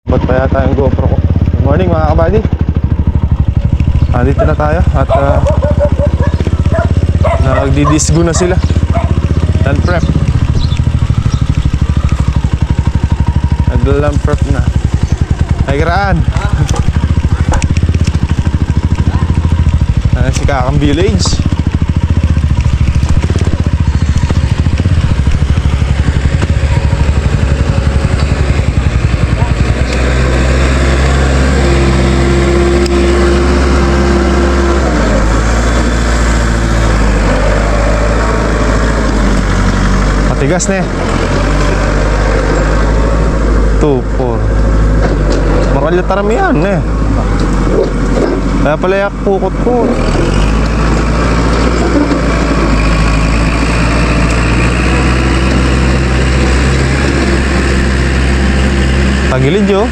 Ba't pa yata yung GoPro ko? Good morning mga kabady. Dito na tayo at nagdidisgo na sila. Land prep. Nagland prep na. Ay graan. Si Kakang Village. Matigas na eh. 2, 4. Makalitaram yan eh. Kaya pala yak pukot ko. Tagilid yo.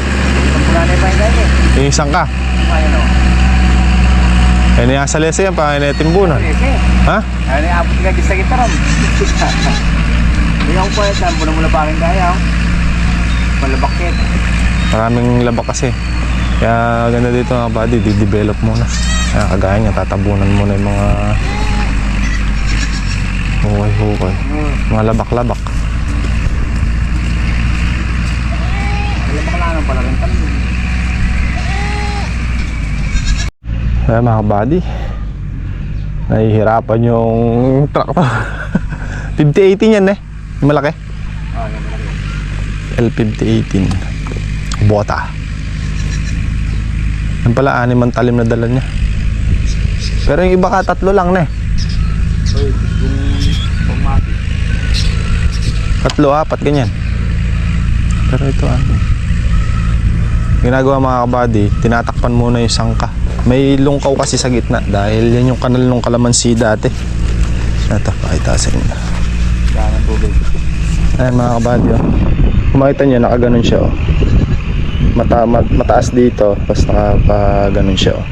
Yung isang ka. Eh niya sa lese yan, panginetimbunan. Ha? Ano yung abot ka sa gitaram? Hindi ako po yan, saan mula pa rin kaya. Malabakit. Maraming labak kasi. Kaya ganda dito mga buddy, di-develop muna. Kaya kagaya niya, tatabunan muna yung mga hukay-hukay. Mga labak-labak. Malabak na lang pala rin kami. Kaya mga buddy, nahihirapan yung tractor. 50-18 yan eh. Yung malaki. Yung malaki. L50-18 bota. Yan pala, 6 ang talim na dala niya. Pero yung iba ka 3 lang na eh. Yung pumati. 3, 4 ganyan. Pero ito ginagawa mga kabady, tinatakpan muna yung sangka. May lungkaw kasi sa gitna dahil yan yung kanal ng kalamansi dati. Ito, pakita sa inyo. Yan ang tubig. Ayan mga kabady, oh. Kung makita nyo, nakaganon siya, oh. Mataas dito, tapos nakaganon siya, oh.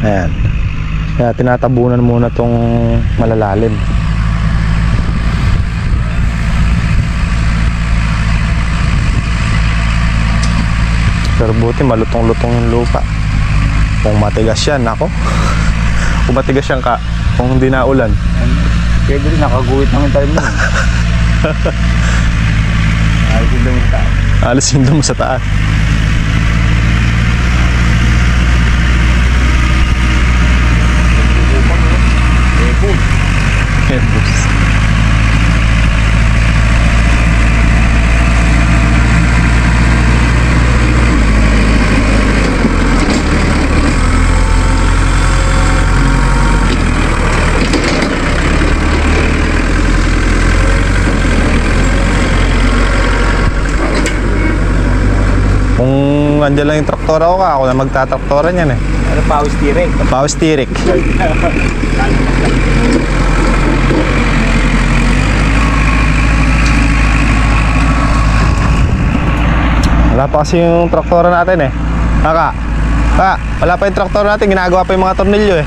Ayan. Kaya tinatabunan muna tong malalalim. Pero buti malutong-lutong yung lupa. Kung matigas yan, ako. Kung matigas yan ka, kung hindi na ulan. Kaya doon nakaguhit naman tayo mo. Alisin doon sa taas. Alisin doon sa taas. Airbus. Kung andyan lang yung traktora ko ako na magtatraktora niyan eh. Ano, pawis tirik? Pawis tirik. Wala pa kasi yung traktora natin eh. Wala pa yung traktora natin, ginagawa pa yung mga tornilyo eh.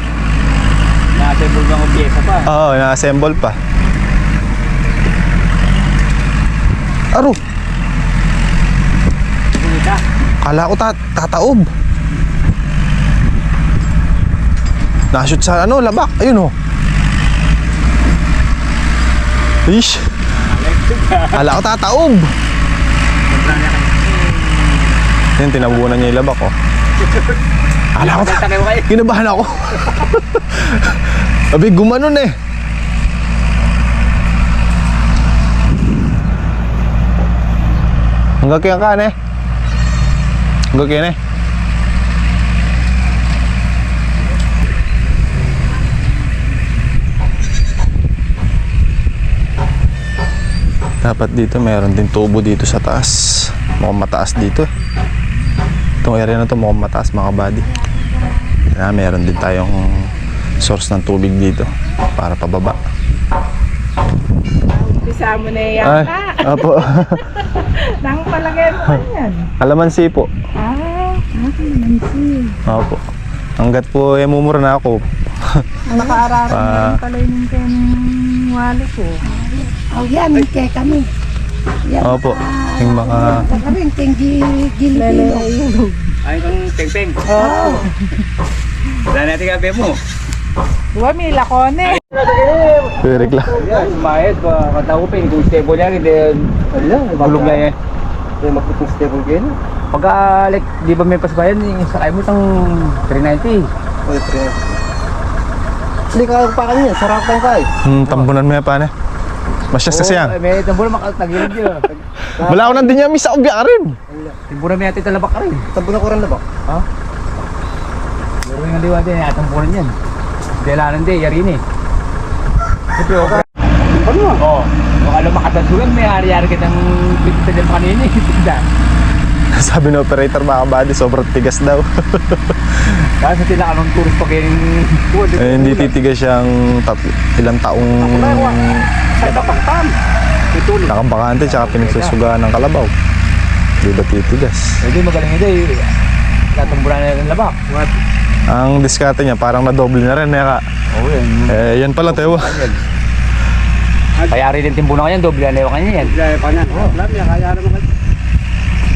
Na-assemble bang ang pyesa pa? Oo, na-assemble pa. Aro! Kala ko tataob. Nashoot sa labak. Ayun oh. Ish. Kala ko tataob. Yan, tinabunan niya yung labak oh. Kala ko kinabahan ako. Abi, gumanon eh. Hanggang kaya ka eh. Hanggang kaya eh. Dapat dito mayroon din tubo dito sa taas. Mukhang mataas dito eh. Itong area na to mukhang mataas mga kabady. Kaya mayroon din tayong source ng tubig dito para pababa. Umpisa mo na yan. Ay, opo. Nang palagay mo yan. Kalamansi po. Kalamansi. Opo. Hanggat po mumura na ako. Nakaararan pala yung kanyang wali ko. Oh, yan, kaya kami. Yan, Opo. Yung mga Karing gili-gili. Ay, kang peng-peng. Oo. Wala natin kape mo. Diba may lakone? Eric lang. Yan, sumayad pa. Katawupin, kung stable yan, hindi, gulong na yan. Hindi magputong stable kayo. Pagka, like, di ba may pasbayan, sakay mo itong 390. O, 390. Hindi ka pa kanina, sarap lang ka eh. Tambunan mo yan pa na. Masyas kasi yan. May tambunan makatagilid yun. Wala ako nandun niya, misa obya ka rin. Tambunan may natin talabak ka rin. Tambunan ko rin labak? Ha? Meron nga diwa din, tambunan yan. Delanan din, yari ni. Ito yung okay. Ano mo? Oo. Baka lumakatasugan, may hari-hari kitang pipita dyan pa kanina eh. Sabi ng operator mga kabady, sobrang tigas daw. Kasi sila anong tourist pa kayo Eh, hindi titigas siyang ilang taong Sa tapaktan. Ituloy. nakabakante tsaka pinagsusugaan ng kalabaw. Di ba titigas? Hindi magaling ito eh. Tatambunan na rin labak. What? Ang diskarte niya parang nadoble na rin, Meka. Oo yan. Yan pala, Tewa. Kaya rin yung timbunan ka yan, doble na yung kanya yan. Doble pa yan. Oo. Kaya naman kayo.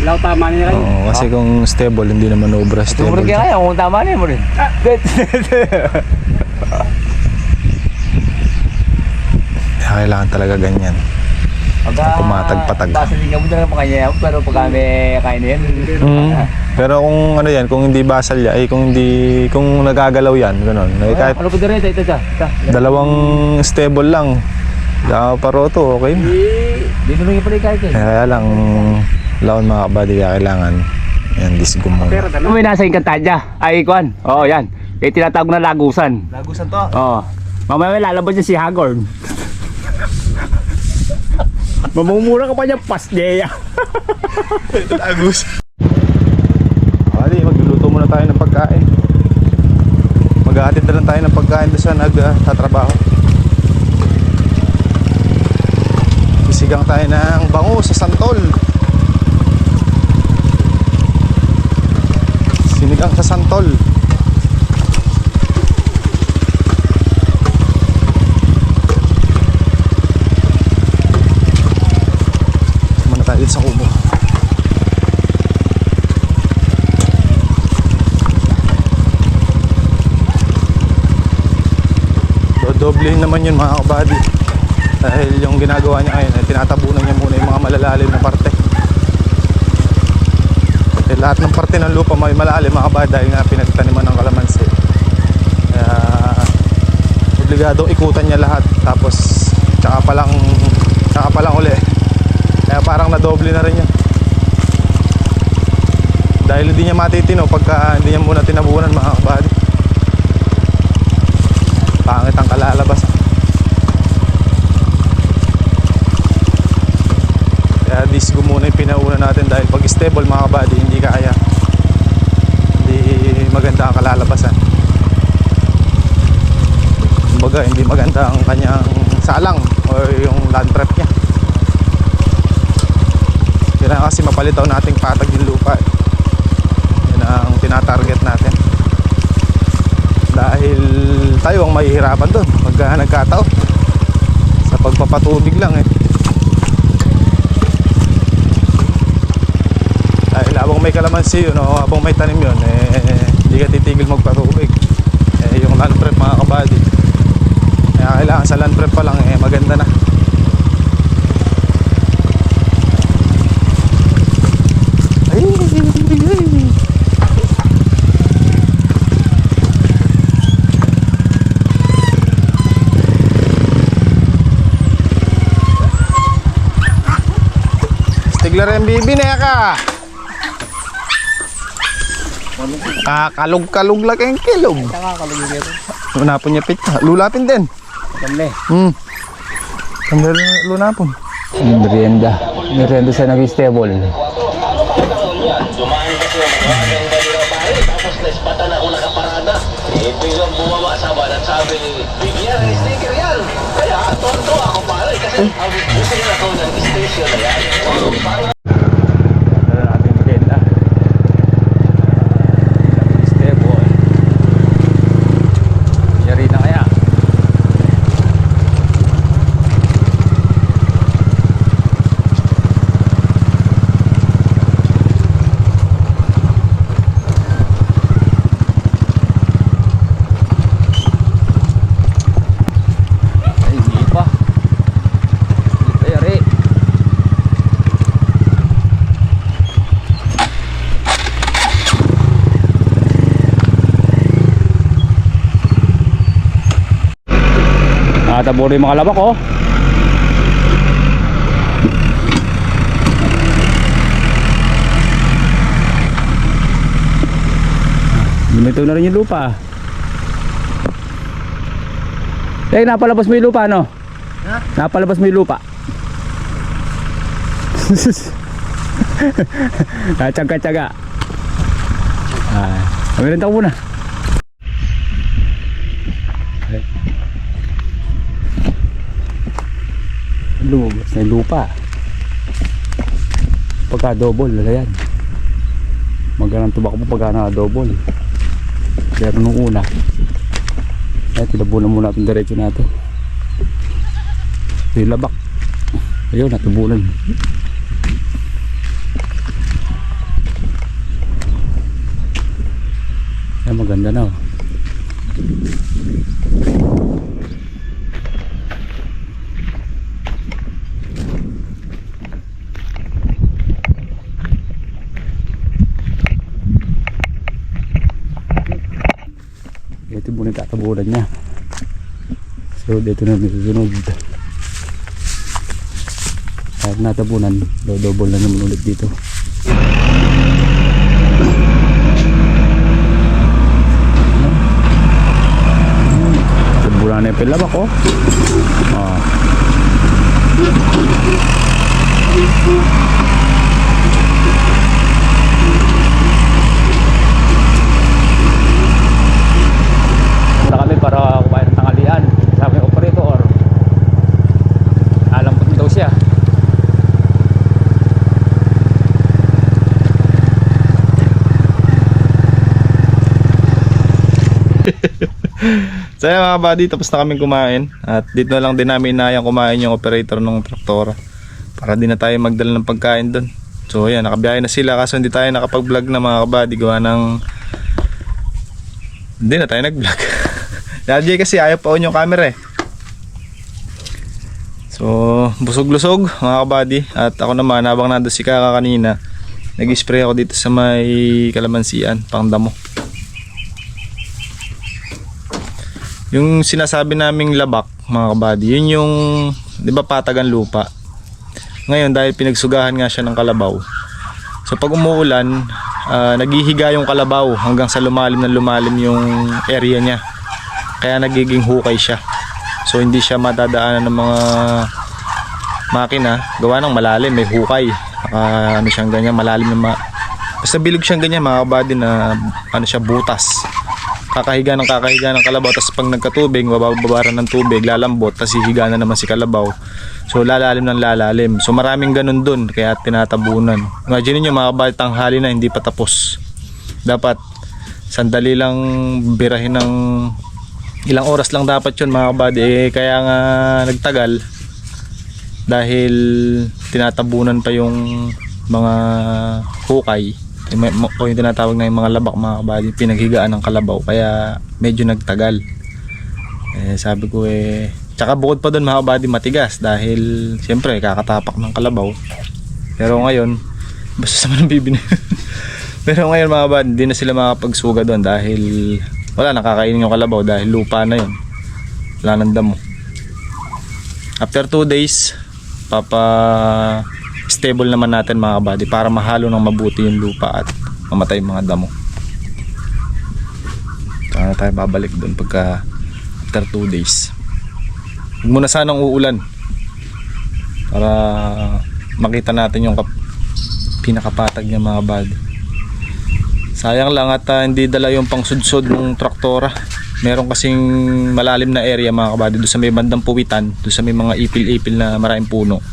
Ilaw tama niya kayo. Oo, kasi kung stable, hindi naman obra Tumurog stable. kaya kaya, kung tama na mo rin. Kailangan talaga ganyan. Pumatag-patag. Basaling mo na lang pa kanya, pero pag kami kain yan. Pero kung ano yan, kung hindi basal yan, kung nagagalaw yan, gano'n. Kahit Ano po din ito, ito. dalawang stable lang, paroto, okay na. Dito nung yung pala kahit eh. Kaya lang, laon mga kabady, kaya kailangan, yan, disco muna. May nasa yung kantadya. Ay, Kwan. Oo, yan. Eh, tinatawag na lagusan. Lagusan to. Oo. Mamaya may lalabas niya si Hagorn. Mamumura ka pa niya, pasdeya. Lagus. Kabady, magluluto muna tayo ng pagkain. Maghahatid na lang tayo ng pagkain doon sa nagtatrabaho. Sisigang tayo ng bango sa santol. Sinigang sa santol. Muna tayo dito sa kubo. Doblehin naman yun mga kabady. Dahil yung ginagawa niya ngayon ay tinatabunan niya muna yung mga malalalim na parte. Eh, lahat ng parte ng lupa may malalim mga kabady dahil nga pinagtaniman ng kalamansi. Kaya obligadong ikutan niya lahat, tapos tsaka pa lang uli. Kaya parang nadoble na rin yun. Dahil hindi niya matitino pagka hindi niya muna tinabunan mga kabady. Pangit ang kalalabas. Kaya disco muna yung pinauna natin dahil pag stable mga kabady hindi kaya, hindi maganda ang kalalabasan. Kumbaga hindi maganda ang kanyang salang o yung land prep niya. Kailangan kasi mapalitaw nating patag yung lupa. Yan ang tinatarget natin. Dahil tayo ang mahihirapan doon pagka nagkataon sa pagpapatubig lang eh. Dahil habang may kalamansi yun o habang may tanim yun hindi ka titigil magpatubig. Yung land prep mga kabady, kaya kailangan sa land prep pa lang maganda na. Stigler MBB na ka. Kakalog-kalog lang ang kilog. Nakakalugin dito. Lunapon niya pita. Lulapin din. Kamle. Kamle lunapon. Merienda. Merienda sa nag-stable. Dumaan kasi ang mga ganyan pare, tapos naispatan ako nakaparada. Biglang bumaba sa van at sabi, bigyan ng sticker yan. Kaya tonto ako pare kasi gusto nila ako ng station na yan. Dala natin merienda. Stable. Yari na kaya. Nakataburo yung mga labak oh. Lumitaw na rin yung lupa. Eh, napalabas mo yung lupa, no? Ha? Napalabas mo yung lupa. Tsaga-tsaga. Meron tayo muna. Lumabas na yung lupa. Pagka double, lalayan. Magandang tubak mo pagka na-double. Pero nung una, ay tinabunan muna itong diretso na ito. Yung labak. Ayun, natubunan. Ay, maganda na oh. Ito muna tatabunan niya. So dito na susunod. Kahit natabunan, double na naman ulit dito. Tabunan na yung pilabak oh. Kami para kumain ng tanghalian. Sabi ng operator, alam ko daw siya. So yan mga buddy, tapos na kami kumain. At dito na lang din namin inayang kumain yung operator ng traktora. Para di na tayo magdala ng pagkain doon. So yan, nakabiyahe na sila kaso hindi tayo nakapag-vlog na mga kabady. Gawa ng hindi na tayo nag-vlog. Daddy kasi ayaw pa on yung camera eh. So busog-lusog mga kabady. At ako naman habang nandun si Kaka kanina, nag-spray ako dito sa may kalamansian, pang damo. Yung sinasabi naming labak mga kabady, yun yung di ba patagan lupa. Ngayon dahil pinagsugahan nga siya ng kalabaw, so pag umuulan, naghihiga yung kalabaw hanggang sa lumalim na lumalim yung area niya. Kaya nagiging hukay siya. So hindi siya madadaanan ng mga makina. Gawa ng malalim, may hukay. Ano siyang ganyan, malalim na basta bilog siyang ganyan mga kabady na ano siya, butas. Kakahiga ng kalabaw, tapos pag nagkatubig, bababaran ng tubig, lalambot, tapos hihiga na naman si kalabaw. So lalalim ng lalalim. So maraming ganun dun, kaya tinatabunan. Imagine niyo mga kabady, tanghali na hindi pa tapos. Dapat sandali lang birahin ng ilang oras lang dapat yun mga kabady. Kaya nga nagtagal dahil tinatabunan pa yung mga hukay o yung tinatawag na yung mga labak mga kabady, pinaghigaan ng kalabaw, kaya medyo nagtagal. Sabi ko tsaka bukod pa doon mga kabady, matigas dahil siyempre kakatapak ng kalabaw. Pero ngayon basta naman ang bibini. Pero ngayon mga kabady, hindi na sila makapagsuga doon dahil wala, nakakainin yung kalabaw dahil lupa na yun, wala nang damo. After 2 days stable naman natin mga kabady para mahalo ng mabuti yung lupa at mamatay yung mga damo. Saka tayo babalik doon pagka after 2 days. Huwag muna sanang uulan para makita natin yung pinakapatag niya mga kabady. Sayang lang at hindi dala yung pangsudsod ng traktora. Meron kasing malalim na area mga kabady doon sa may bandang puwitan, doon sa may mga ipil-ipil na maraming puno.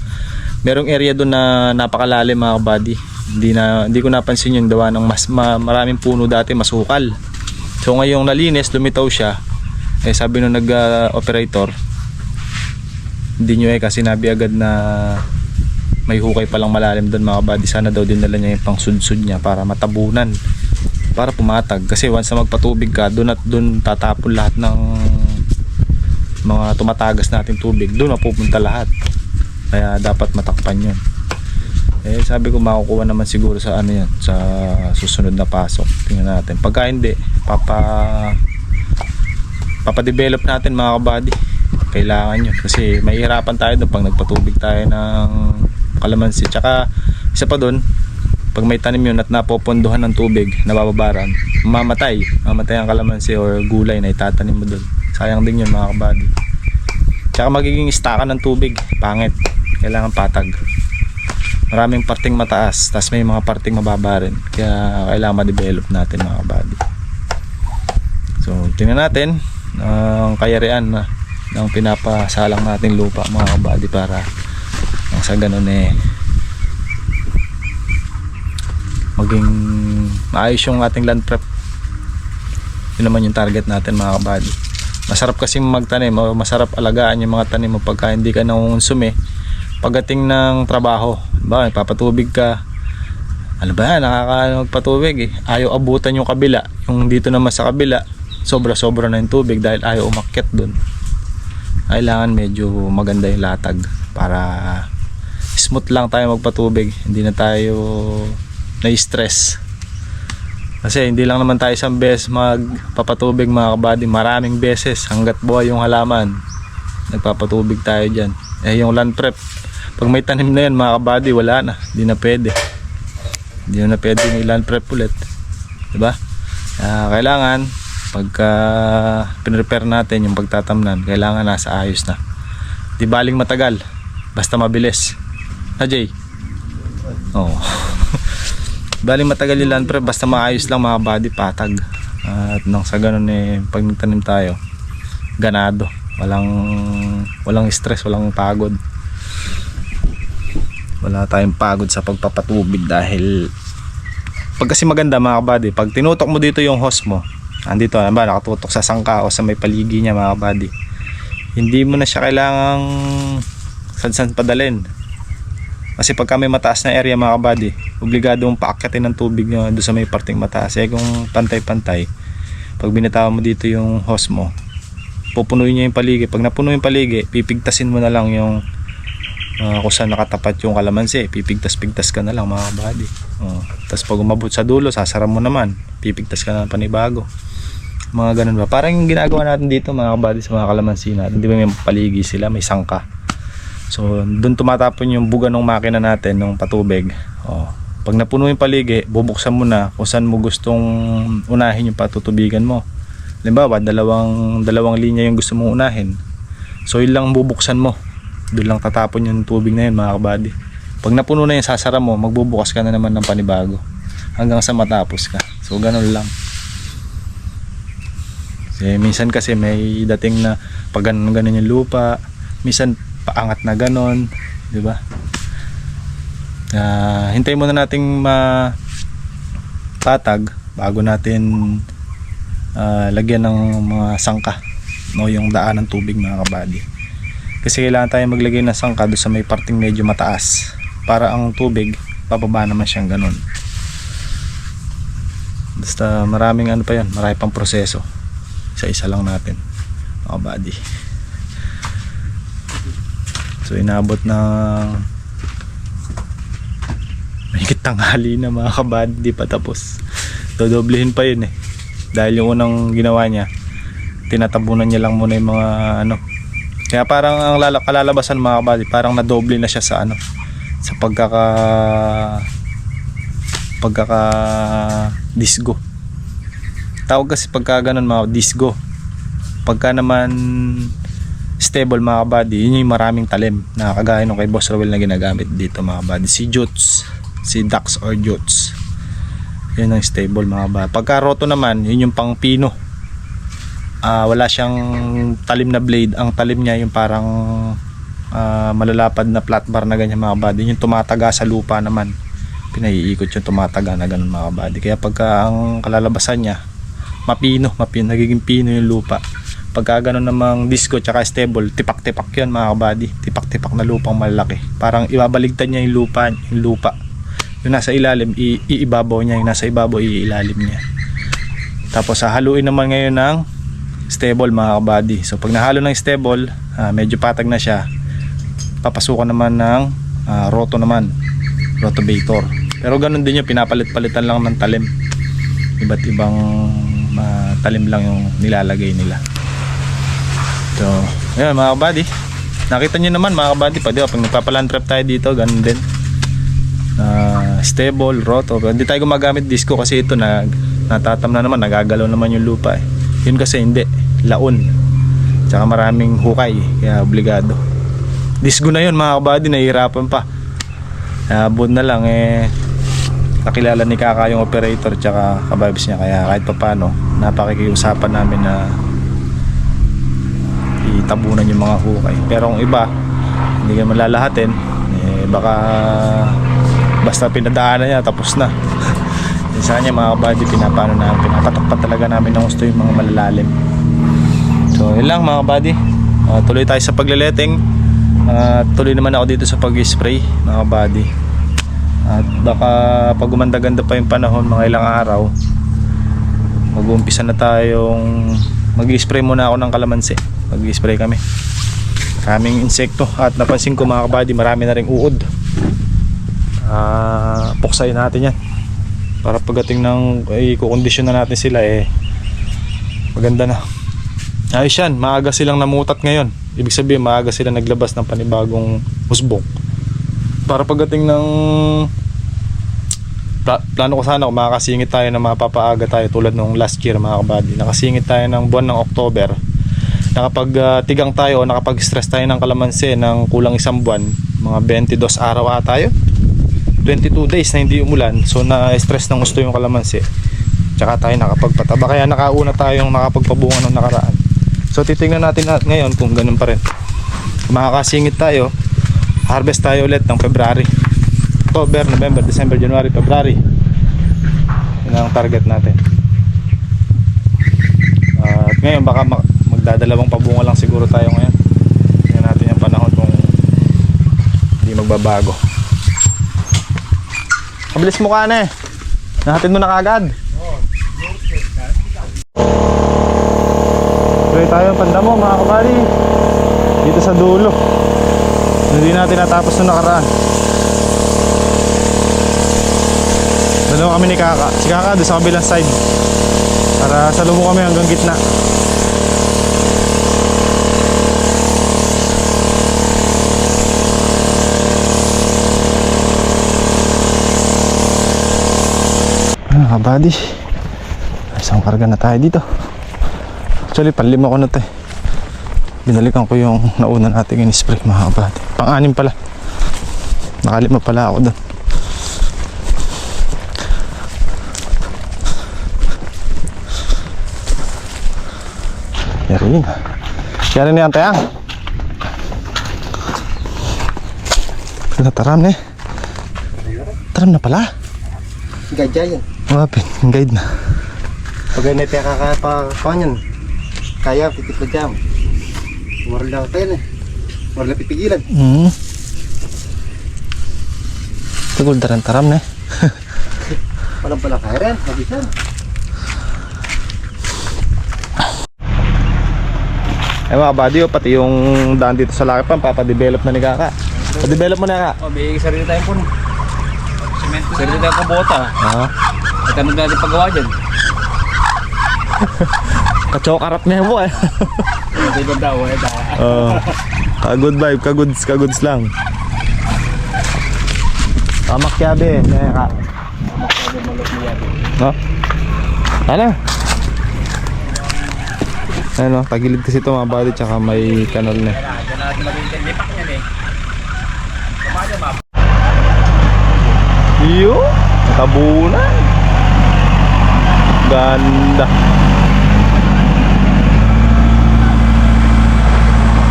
Merong area doon na napakalalim mga kabady. Hindi ko napansin yung dawa ng maraming puno dati, masukal. So ngayong nalinis, lumitaw siya. Sabi nung nag-operator, hindi nyo kasi sinabi agad na may hukay palang malalim doon mga kabady. Sana daw dinala niya yung pangsudsud niya para matabunan, para pumatag. Kasi once na magpatubig ka, doon at doon tatapon lahat ng mga tumatagas nating tubig. Doon mapupunta lahat. Kaya dapat matakpan yun. Sabi ko makukuha naman siguro sa ano yan, sa susunod na pasok. Tingnan natin. Pagka hindi, papadevelop natin mga kabady. kailangan yun. Kasi mahihirapan tayo doon pag nagpatubig tayo ng kalamansi. Tsaka isa pa doon, pag may tanim yun at napopondohan ng tubig, nabababaran, mamatay ang kalamansi or gulay na itatanim mo doon. Sayang din yun mga kabady. Tsaka magiging istakan ng tubig, pangit. Kailangan patag. Maraming parting mataas, tas may mga parting mababa rin. Kaya kailangan ma-develop natin mga kabady. So tingnan natin ang kayarian ng pinapasalang nating lupa mga kabady, para nang sa ganun maging maayos yung ating land prep. Yun naman yung target natin mga kabady. Masarap kasi magtanim o masarap alagaan yung mga tanim mo pagka hindi ka nangungunsumi pagdating ng trabaho. Ba, papatubig ka, ano ba yan, nakakapatubig ayaw abutan yung kabila, yung dito naman sa kabila sobra na yung tubig dahil ayaw umakyat dun. Kailangan medyo maganda yung latag para smooth lang tayo magpatubig, hindi na tayo na-stress. Kasi hindi lang naman tayo isang beses magpapatubig mga kabady, maraming beses hanggat buhay yung halaman nagpapatubig tayo dyan. Yung land prep, pag may tanim na yan mga kabady, wala na, hindi na pwede may land prep ulit, diba? Kailangan pagka pinrepare natin yung pagtatamnan, kailangan nasa ayos na, di baling matagal, basta mabilis ha Jay? Oo. Baling matagal yung land prep, basta maayos lang mga kabady, patag. At nang sa ganun pag nagtanim tayo, ganado, walang stress, walang pagod. Wala tayong pagod sa pagpapatubig dahil pag kasi maganda mga kabady, pag tinutok mo dito yung hose mo, andito ba, nakatutok sa sangka o sa may paligi niya mga kabady, hindi mo na siya kailangang san padalin. Kasi pagka may mataas na area mga kabady, obligado mong paakyatin ng tubig nyo doon sa may parting mataas. Kung pantay-pantay, pag binitawan mo dito yung hose mo, pupunuin niya yung paligi. Pag napuno yung paligi, pipigtasin mo na lang yung kung saan nakatapat yung kalamansi, pipigtas-pigtas ka na lang mga kabady. Tapos pag umabot sa dulo, sasara mo naman, pipigtas ka na panibago. Mga ganun ba, parang yung ginagawa natin dito mga kabady sa mga kalamansi natin, di ba may paligi sila, may sangka. So doon tumatapon yung buga ng makina natin ng patubig. Pag napuno yung paligi, bubuksan mo na kung saan mo gustong unahin yung patutubigan mo. Halimbawa, dalawang linya yung gusto mong unahin, so yun lang bubuksan mo, doon lang tatapon yung tubig na yun mga kabady. Pag napuno na yun, sasara mo, magbubukas ka na naman ng panibago hanggang sa matapos ka. So ganun lang. Kasi minsan kasi may dating na pag ganun yung lupa, minsan paangat na ganon, di ba? Hintay muna nating mapatag bago natin lagyan ng mga sangka, no, yung daan ng tubig mga kabady. Kasi kailangan tayo maglagay ng sangka doon sa may parting medyo mataas para ang tubig bababa naman siyang ganon. Basta maraming ano pa yan, marami pang proseso, isa-isa lang natin mga kabady. So inabot na mahigit tanghali na mga kabady, di pa tapos. Dodoblehin pa yun dahil yung unang ginawa niya, tinatabunan niya lang muna yung mga ano. Kaya parang ang kalalabasan mga kabady, parang nadoble na siya sa ano, sa pagkaka disgo. Tawag kasi pagka ganun mga disgo. Pagka naman stable mga kabady, yun yung maraming talim na kagaya nung kay Boss Rowell na ginagamit dito mga kabady, si Jutes, si Dax or Jutes, yun ang stable mga kabady. Pagka roto naman, yun yung pang pino, wala siyang talim na blade, ang talim niya yung parang malalapad na flat bar na ganyan mga kabady, yung tumataga sa lupa naman, pinaiikot yung tumataga na ganun mga kabady. Kaya pagka ang kalalabasan niya mapino, nagiging pino yung lupa. Pagka gano'n namang disco tsaka stable, tipak-tipak yun mga kabady, tipak-tipak na lupang malaki, parang ibabaligtad niya yung lupa, yung nasa ilalim iibabaw niya, yung nasa ibabaw iilalim niya. Tapos haluin naman ngayon ng stable mga kabady. So pag nahalo ng stable, medyo patag na siya, papasukan naman ng rotovator. Pero ganun din yung pinapalit-palitan lang ng talim, iba't ibang talim lang yung nilalagay nila. So, ayan mga kabady. Nakita nyo naman mga kabady pa, di ba? Pag nagpapaland trap tayo dito, ganun din. Stable, roto. Hindi tayo gumagamit disco kasi ito natatam na naman, nagagalaw naman yung lupa eh. Yun kasi hindi, laon. Tsaka maraming hukay, kaya obligado. Disco na yun mga kabady, nahihirapan pa. Abot na lang kakilala ni Kaka yung operator tsaka kababis niya, kaya kahit pa paano napakikiusapan namin na itabunan yung mga hukay. Pero kung iba hindi ka malalahatin, baka basta pinadaanan niya tapos na. Sa kanya mga kabady, pinapano namin, pinapatakpan talaga namin ng gusto yung mga malalalim. So yun lang mga kabady, tuloy tayo sa pagleleting. Tuloy naman ako dito sa pag-spray mga kabady. At baka pag gumanda-ganda pa yung panahon, mga ilang araw, mag-uumpisa na tayong mag-spray muna ako ng kalamansi. Mag-spray kami, maraming insekto. At napansin ko mga kabady, marami na ring uod. Puksayin natin yan para pagdating ng ikukondisyon na natin sila maganda na. Ayos yan, maaga silang namutat ngayon. Ibig sabihin maaga sila naglabas ng panibagong husbong. Para pagdating ng plano ko sana kung makakasingit tayo na mapapaaga tayo tulad nung last year mga kabady. Nakasingit tayo ng buwan ng October. Nakapag tigang tayo o nakapag-stress tayo ng kalamansi ng kulang isang buwan. Mga 22 araw tayo. 22 days na hindi umulan. So na-stress ng gusto yung kalamansi. Tsaka tayo nakapagpataba. Kaya nakauna tayong nakapagpabunga nung nakaraan. So titingnan natin ngayon kung ganun pa rin. Makakasingit tayo, harvest tayo ulit ng February, October, November, December, January, February. Yun ang target natin. At ngayon baka magdadalawang pabunga lang siguro tayo ngayon. Tingnan natin yung panahon kung hindi magbabago. Mabilis mo ka na nahatid mo na kagad. Tuloy tayo ang pandamo mga kabady dito sa dulo. Hindi natin natapos nung nakaraan. Dalawa kami ni Kaka. Si Kaka doon sa kabilang side para salubong kami hanggang gitna. Kabady, isang karga na tayo dito. Actually panlima ko na to binalikan ko yung nauna nating in-spray mga kabady. Pang-anim pala, nakalima pala ako doon. Yarin yarin na yan tayang taram na taram na pala. Gajay yan. Wapin, guide na. Pag may peka ka pa kanyan, kaya pipit na jam. Warla tayo warla pipigilan. Tugol taram na. Walang pala kaya rin, mabisan. Mga kabady, pati yung daan dito sa Lakipan, papadevelop na ni Kaka. Pa-develop mo na Kaka. May sarili tayong puno. Sarili tayong kabota. At ano natin paggawa dyan? Kachokarat niya mo Hindi ba daw Ka-good vibe, ka-goods lang. Kamakyabe, Kaka. Kamakyabe, malok niya. No? Ano? Ano, tagilid kasi ito mga body tsaka may kanal na. Diyan natin maging lipak yan Kumaga map. Iyo, nakabunan. Ganda.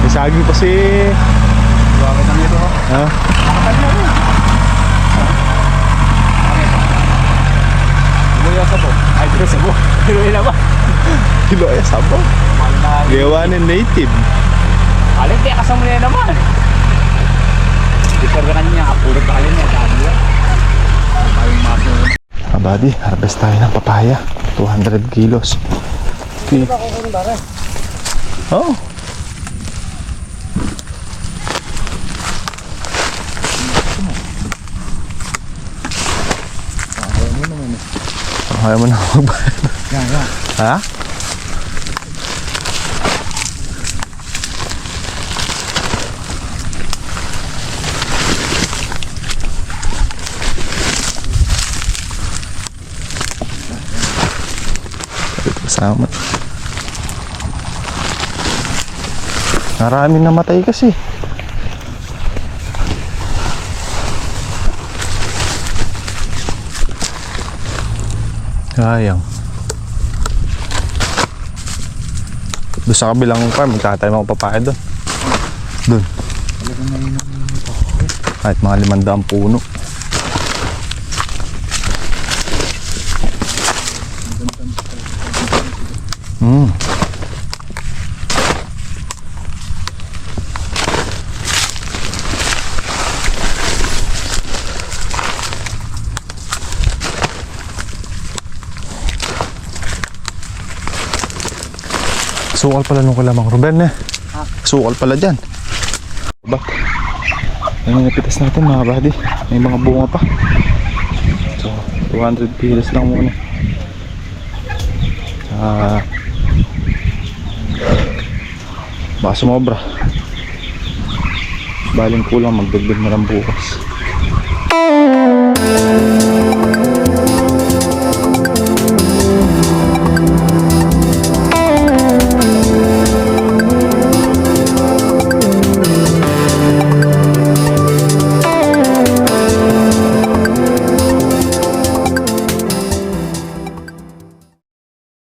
May saging pa si... Bakit ang ito ho? Ha? Iloya sa po. Ay, dito sa po. Iloya na ba? Iloya Sabo. Gawa ng native. Alin, kaya kasama niya naman. Di pa rin niya, puro pa alin niya. Dami yan. Kabady, harvest tayo ng papaya. 200 kilos. Okay. Oh. Ayaw mo na magbayad. Ha? Kasama. Maraming namatay kasi. Sayang. Doon sa kabilang farm, magtatanim ako papaya doon. Doon. Kahit mga 500 puno. Sukal pala nung kalamang Ruben eh. Sukal pala dyan. Ba? Yan yung napitas natin mga buddy. May mga bunga pa. So, 200 kilos lang muna. Baka sumobra. Baling kulang magdagdag na lang bukas.